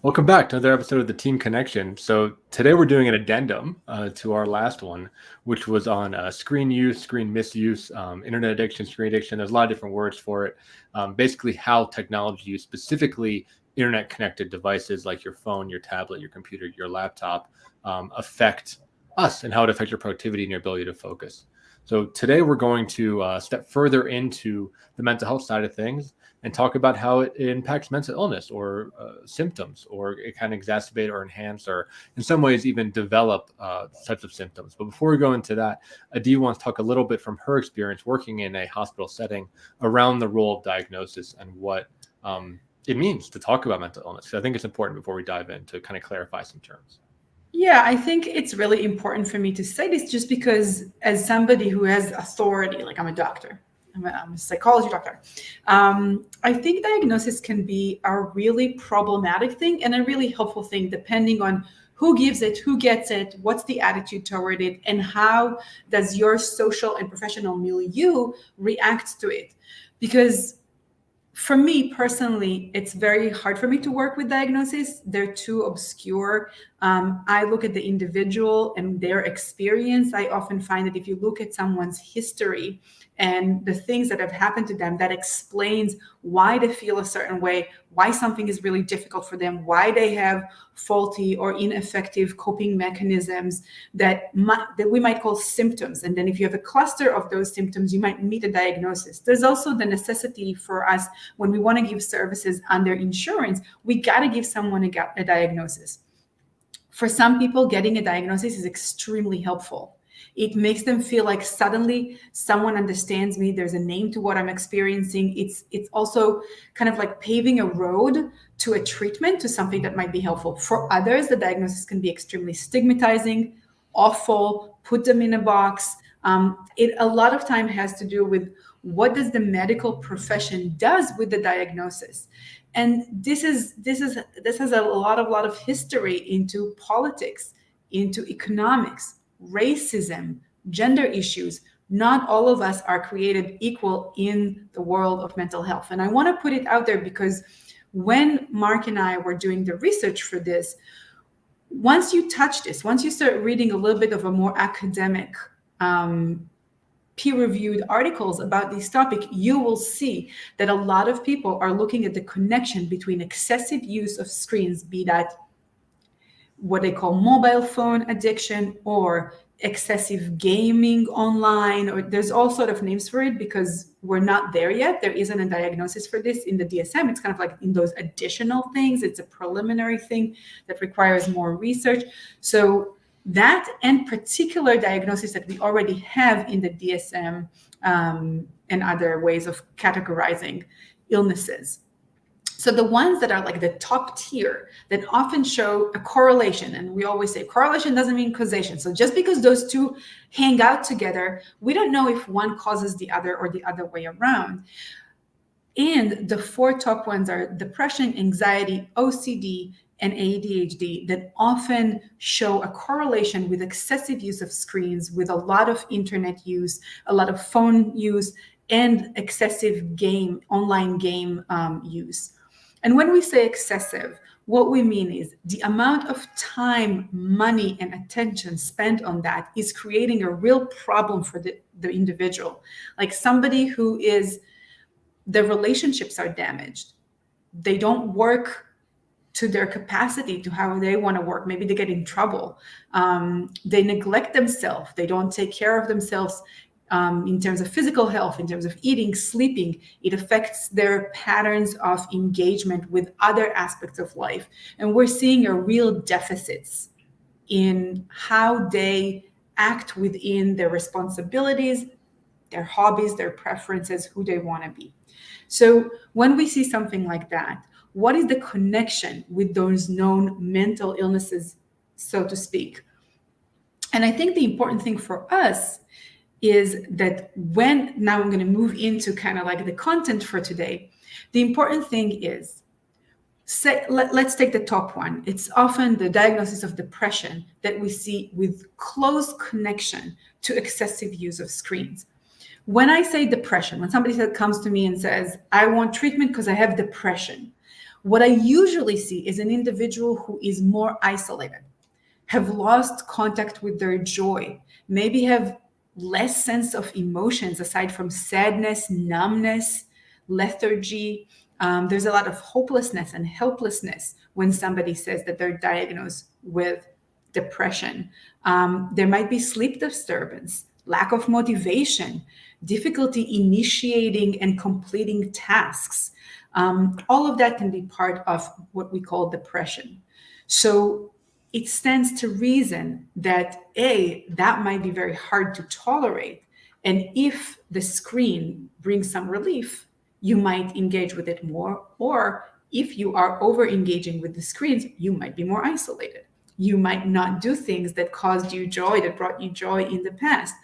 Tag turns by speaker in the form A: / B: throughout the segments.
A: Welcome back to another episode of the Team Connection. So today we're doing an addendum to our last one, which was on screen use, screen misuse, internet addiction, screen addiction. There's a lot of different words for it. Basically, how technology use, specifically internet-connected devices like your phone, your tablet, your computer, your laptop, affect us and how it affects your productivity and your ability to focus. So today we're going to step further into the mental health side of things and talk about how it impacts mental illness or symptoms, or it can exacerbate or enhance, or in some ways even develop types of symptoms. But before we go into that, Adi wants to talk a little bit from her experience working in a hospital setting around the role of diagnosis and what it means to talk about mental illness. So I think it's important before we dive in to kind of clarify some terms.
B: Yeah, I think it's really important for me to say this just because as somebody who has authority, like I'm a doctor, I'm a psychology doctor. I think diagnosis can be a really problematic thing and a really helpful thing depending on who gives it, who gets it, what's the attitude toward it, and how does your social and professional milieu react to it. Because for me personally, it's very hard for me to work with diagnosis. They're too obscure. I look at the individual and their experience. I often find that if you look at someone's history and the things that have happened to them, that explains why they feel a certain way, why something is really difficult for them, why they have faulty or ineffective coping mechanisms that we might call symptoms. And then if you have a cluster of those symptoms, you might meet a diagnosis. There's also the necessity for us when we want to give services under insurance, we got to give someone a diagnosis. For some people, getting a diagnosis is extremely helpful. It makes them feel like suddenly someone understands me. There's a name to what I'm experiencing. It's also kind of like paving a road to a treatment, to something that might be helpful. For others, the diagnosis can be extremely stigmatizing, awful, put them in a box. It a lot of time has to do with what does the medical profession does with the diagnosis. And this has a lot of history into politics, into economics, racism, gender issues. Not all of us are created equal in the world of mental health. And I want to put it out there because when Mark and I were doing the research for this, once you touch this, once you start reading a little bit of a more academic peer-reviewed articles about this topic, you will see that a lot of people are looking at the connection between excessive use of screens, be that what they call mobile phone addiction or excessive gaming online, or there's all sort of names for it because we're not there yet. There isn't a diagnosis for this in the DSM. It's kind of like in those additional things. It's a preliminary thing that requires more research. So that and particular diagnosis that we already have in the DSM and other ways of categorizing illnesses. So the ones that are like the top tier that often show a correlation, and we always say correlation doesn't mean causation. So just because those two hang out together, we don't know if one causes the other or the other way around. And the four top ones are depression, anxiety, OCD, and ADHD that often show a correlation with excessive use of screens, with a lot of internet use, a lot of phone use, and excessive online game use. And when we say excessive, what we mean is the amount of time, money, and attention spent on that is creating a real problem for the individual. Like somebody who is, their relationships are damaged. They don't work to their capacity, to how they want to work. Maybe they get in trouble. They neglect themselves. They don't take care of themselves in terms of physical health, in terms of eating, sleeping. It affects their patterns of engagement with other aspects of life. And we're seeing a real deficits in how they act within their responsibilities, their hobbies, their preferences, who they want to be. So when we see something like that, what is the connection with those known mental illnesses, so to speak? And I think the important thing for us is that now I'm going to move into kind of like the content for today. The important thing is, let's take the top one. It's often the diagnosis of depression that we see with close connection to excessive use of screens. When I say depression, when somebody comes to me and says, I want treatment because I have depression, What I usually see is an individual who is more isolated, have lost contact with their joy, maybe have less sense of emotions aside from sadness, numbness, lethargy. There's a lot of hopelessness and helplessness when somebody says that they're diagnosed with depression. There might be sleep disturbance, lack of motivation, difficulty initiating and completing tasks. All of that can be part of what we call depression. So it stands to reason that that might be very hard to tolerate. And if the screen brings some relief, you might engage with it more. Or if you are over engaging with the screens, you might be more isolated. You might not do things that caused you joy, that brought you joy in the past.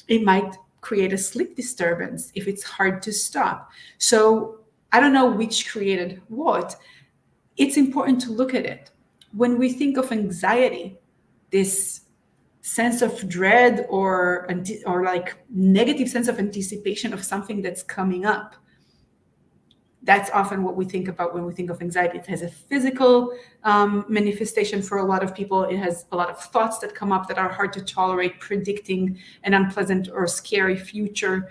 B: It might create a sleep disturbance if it's hard to stop. So I don't know which created what. It's important to look at it. When we think of anxiety, this sense of dread or like negative sense of anticipation of something that's coming up, that's often what we think about when we think of anxiety. It has a physical manifestation for a lot of people. It has a lot of thoughts that come up that are hard to tolerate, predicting an unpleasant or scary future.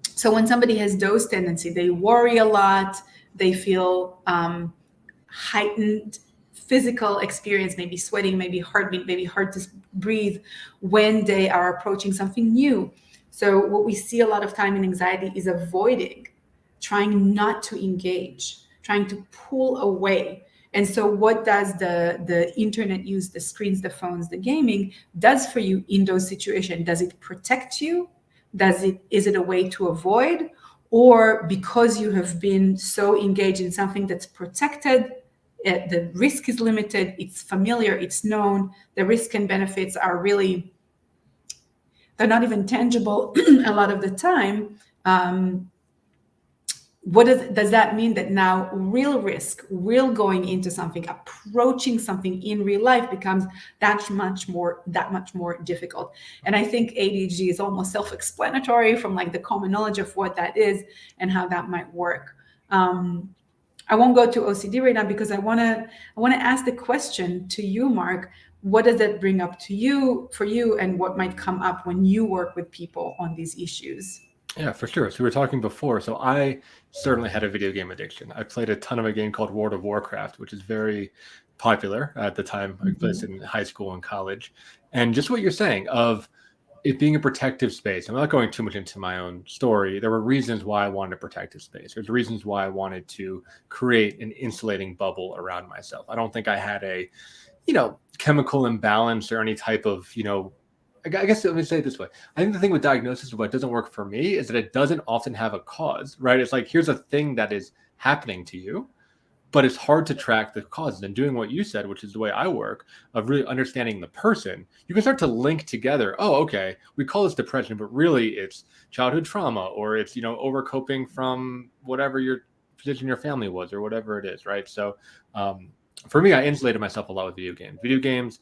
B: So when somebody has those tendencies, they worry a lot, they feel heightened physical experience, maybe sweating, maybe heartbeat, maybe hard to breathe when they are approaching something new. So what we see a lot of time in anxiety is avoiding, trying not to engage, trying to pull away. And so what does the internet use, the screens, the phones, the gaming does for you in those situations? Does it protect you? Is it a way to avoid? Or because you have been so engaged in something that's protected, the risk is limited, it's familiar, it's known, the risk and benefits are really, they're not even tangible a lot of the time. What does that mean? That now real risk, real going into something, approaching something in real life becomes that much more difficult. And I think ADHD is almost self-explanatory from like the common knowledge of what that is and how that might work. I won't go to OCD right now because I want to ask the question to you, Mark. What does that bring up for you, and what might come up when you work with people on these issues?
A: Yeah, for sure. So we were talking before. So I certainly had a video game addiction. I played a ton of a game called World of Warcraft, which is very popular at the time. I played it in high school and college. And just what you're saying of it being a protective space. I'm not going too much into my own story. There were reasons why I wanted a protective space. There's reasons why I wanted to create an insulating bubble around myself. I don't think I had a, chemical imbalance or any type of, I guess let me say it this way. I think the thing with diagnosis of what doesn't work for me is that it doesn't often have a cause, right? It's like, here's a thing that is happening to you, but it's hard to track the causes. And doing what you said, which is the way I work, of really understanding the person, you can start to link together. Oh, okay, we call this depression, but really it's childhood trauma, or it's, over coping from whatever your position in your family was, or whatever it is, right? So for me, I insulated myself a lot with video games,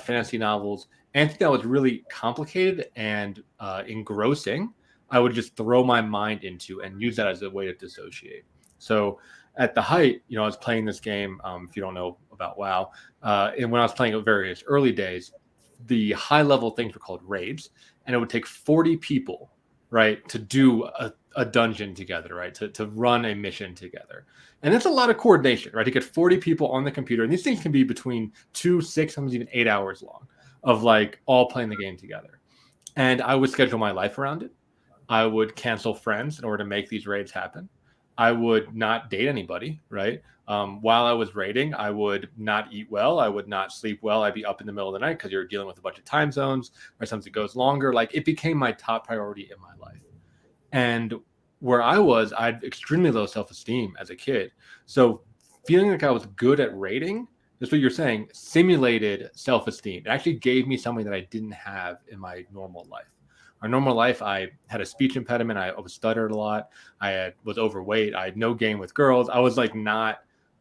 A: fantasy novels, anything that was really complicated and engrossing. I would just throw my mind into and use that as a way to dissociate. So at the height, I was playing this game, if you don't know about WoW, and when I was playing at various early days, the high level things were called raids, and it would take 40 people, right, to do a dungeon together, right, to run a mission together. And that's a lot of coordination, right, to get 40 people on the computer. And these things can be between 2, 6, sometimes even 8 hours long of like all playing the game together. And I would schedule my life around it. I would cancel friends in order to make these raids happen. I would not date anybody, right? While I was raiding, I would not eat well. I would not sleep well. I'd be up in the middle of the night because you're dealing with a bunch of time zones, or sometimes it goes longer. Like, it became my top priority in my life. And where I had extremely low self-esteem as a kid. So feeling like I was good at raiding, that's what you're saying, simulated self-esteem. It actually gave me something that I didn't have in my normal life. Our normal life, I had a speech impediment. I was stuttered a lot. Was overweight. I had no game with girls. I was like not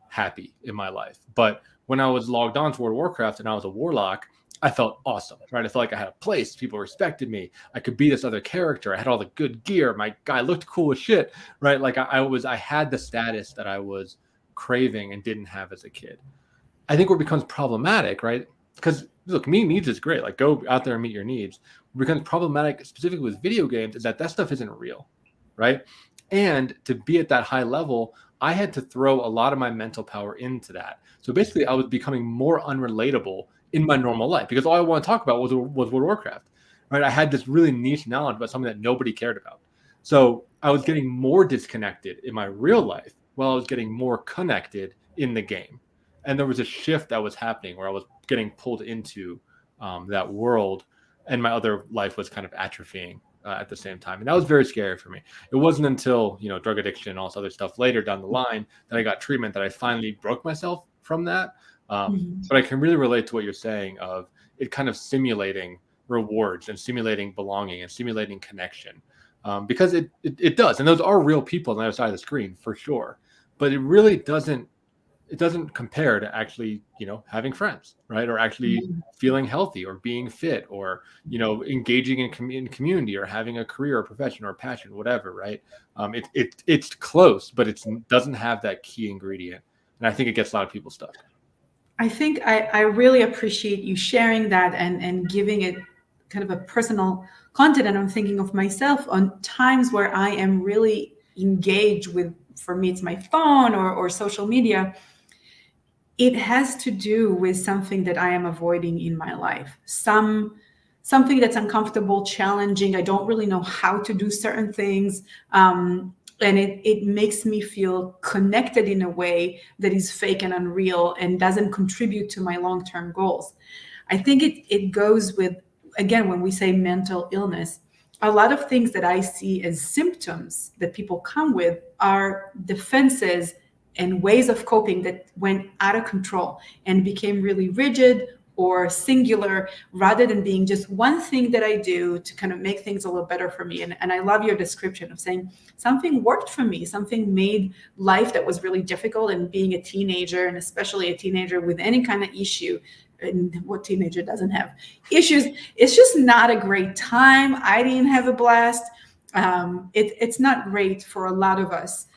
A: happy in my life. But when I was logged on to World of Warcraft and I was a warlock, I felt awesome, right? I felt like I had a place. People respected me. I could be this other character. I had all the good gear. My guy looked cool as shit, right? Like I had the status that I was craving and didn't have as a kid. I think where it becomes problematic, right? Because look, meeting needs is great. Like, go out there and meet your needs. What becomes problematic, specifically with video games, is that stuff isn't real, right? And to be at that high level, I had to throw a lot of my mental power into that. So basically, I was becoming more unrelatable in my normal life because all I want to talk about was World of Warcraft, right? I had this really niche knowledge about something that nobody cared about. So I was getting more disconnected in my real life while I was getting more connected in the game. And there was a shift that was happening where I was getting pulled into that world, and my other life was kind of atrophying at the same time. And that was very scary for me. It wasn't until, drug addiction and all this other stuff later down the line that I got treatment that I finally broke myself from that. But I can really relate to what you're saying of it kind of simulating rewards and simulating belonging and simulating connection, because it does. And those are real people on the other side of the screen for sure. But it really doesn't compare to actually, having friends, right? Or actually feeling healthy or being fit or, engaging in community or having a career or profession or passion, whatever, right? It's close, but it doesn't have that key ingredient. And I think it gets a lot of people stuck.
B: I think I really appreciate you sharing that and giving it kind of a personal content. And I'm thinking of myself on times where I am really engaged with, for me, it's my phone or social media. It has to do with something that I am avoiding in my life. Something that's uncomfortable, challenging. I don't really know how to do certain things. And it makes me feel connected in a way that is fake and unreal and doesn't contribute to my long-term goals. I think it goes with, again, when we say mental illness, a lot of things that I see as symptoms that people come with are defenses and ways of coping that went out of control and became really rigid or singular, rather than being just one thing that I do to kind of make things a little better for me. And I love your description of saying something worked for me, something made life that was really difficult, and being a teenager, and especially a teenager with any kind of issue, and what teenager doesn't have issues, it's just not a great time. I didn't have a blast. It's not great for a lot of us.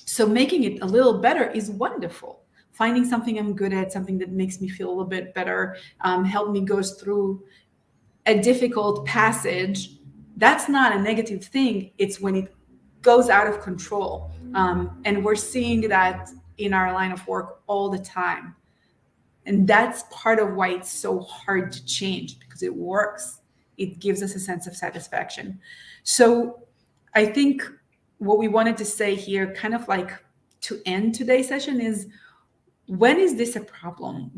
B: So making it a little better is wonderful. Finding something I'm good at, something that makes me feel a little bit better, help me go through a difficult passage. That's not a negative thing. It's when it goes out of control. And we're seeing that in our line of work all the time. And that's part of why it's so hard to change, because it works. It gives us a sense of satisfaction. So I think what we wanted to say here, kind of like to end today's session, is, when is this a problem?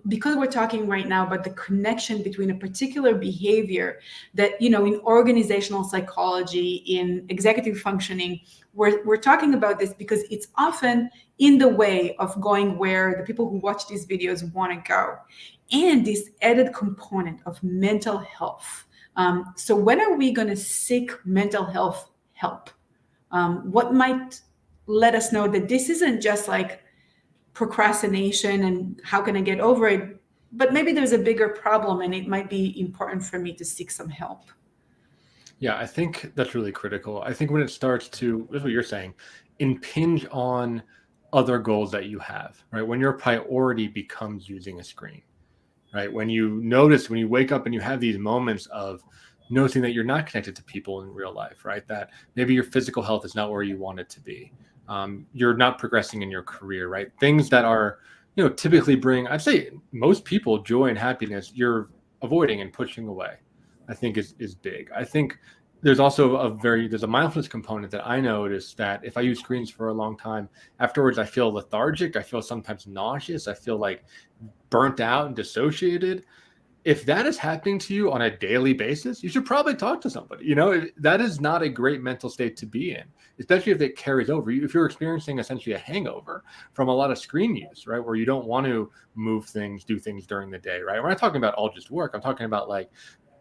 B: Because we're talking right now about the connection between a particular behavior that, in organizational psychology, in executive functioning, we're talking about this because it's often in the way of going where the people who watch these videos want to go. And this added component of mental health. So when are we going to seek mental health help? What might let us know that this isn't just like procrastination and how can I get over it, but maybe there's a bigger problem and it might be important for me to seek some help?
A: Yeah, I think that's really critical. I think when it starts to, that's what you're saying, impinge on other goals that you have, right? When your priority becomes using a screen, right? When you wake up and you have these moments of noticing that you're not connected to people in real life, right? That maybe your physical health is not where you want it to be. You're not progressing in your career, right? Things that are, typically bring, I'd say most people, joy and happiness, you're avoiding and pushing away, I think is big. I think there's also there's a mindfulness component that I noticed, that if I use screens for a long time, afterwards I feel lethargic. I feel sometimes nauseous. I feel like burnt out and dissociated. If that is happening to you on a daily basis, you should probably talk to somebody. That is not a great mental state to be in, especially if it carries over. If you're experiencing essentially a hangover from a lot of screen use, right, where you don't want to move things, do things during the day, right? We're not talking about all just work. I'm talking about like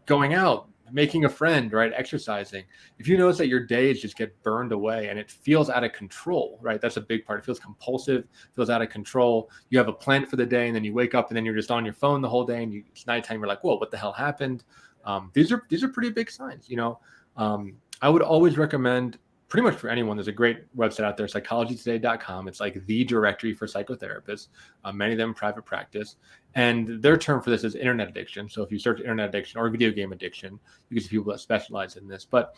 A: going out, making a friend, right? Exercising. If you notice that your days just get burned away and it feels out of control, right? That's a big part. It feels compulsive, feels out of control. You have a plan for the day and then you wake up and then you're just on your phone the whole day and it's nighttime. You're like, whoa, what the hell happened? These are pretty big signs. I would always recommend pretty much for anyone. There's a great website out there, psychologytoday.com. It's like the directory for psychotherapists, many of them private practice. And their term for this is internet addiction. So if you search internet addiction or video game addiction, you can see people that specialize in this. But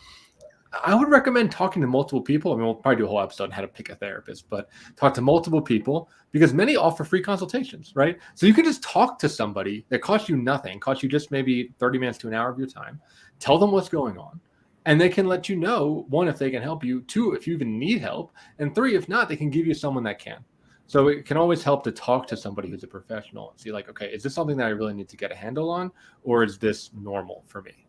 A: I would recommend talking to multiple people. I mean, we'll probably do a whole episode on how to pick a therapist, but talk to multiple people because many offer free consultations, right? So you can just talk to somebody that costs you nothing, costs you just maybe 30 minutes to an hour of your time, tell them what's going on, and they can let you know, one, if they can help you, two, if you even need help, and three, if not, they can give you someone that can. So it can always help to talk to somebody who's a professional and see like, okay, is this something that I really need to get a handle on, or is this normal for me?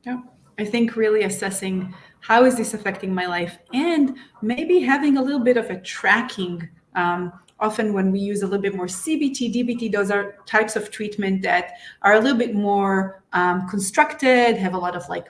B: Yeah. I think really assessing how is this affecting my life, and maybe having a little bit of a tracking. Often when we use a little bit more CBT, DBT, those are types of treatment that are a little bit more constructed, have a lot of like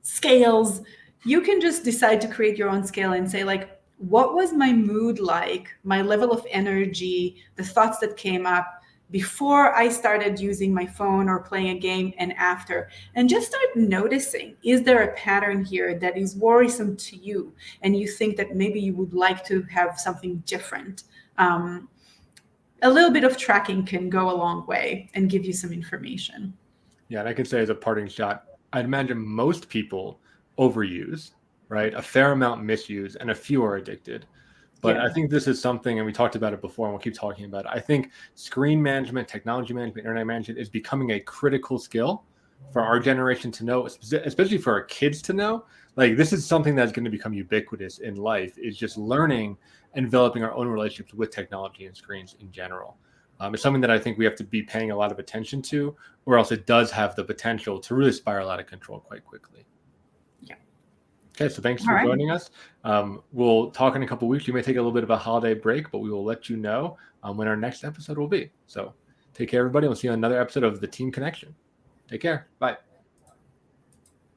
B: scales. You can just decide to create your own scale and say like, what was my mood like, my level of energy, the thoughts that came up before I started using my phone or playing a game and after, and just start noticing, is there a pattern here that is worrisome to you and you think that maybe you would like to have something different? A little bit of tracking can go a long way and give you some information.
A: Yeah, and I can say as a parting shot, I'd imagine most people overuse, right? A fair amount misuse, and a few are addicted. But
B: Yeah.
A: I think this is something, and we talked about it before, and we'll keep talking about it. I think screen management, technology management, internet management is becoming a critical skill for our generation to know, especially for our kids to know. Like this is something that's going to become ubiquitous in life, is just learning and developing our own relationships with technology and screens in general. It's something that I think we have to be paying a lot of attention to, or else it does have the potential to really spiral out of control quite quickly.
B: Yeah.
A: Okay, so thanks
B: All
A: for
B: right.
A: joining us. We'll talk in a couple of weeks. You may take a little bit of a holiday break, but we will let you know when our next episode will be. So take care, everybody. We'll see you on another episode of The Team Connection. Take care. Bye.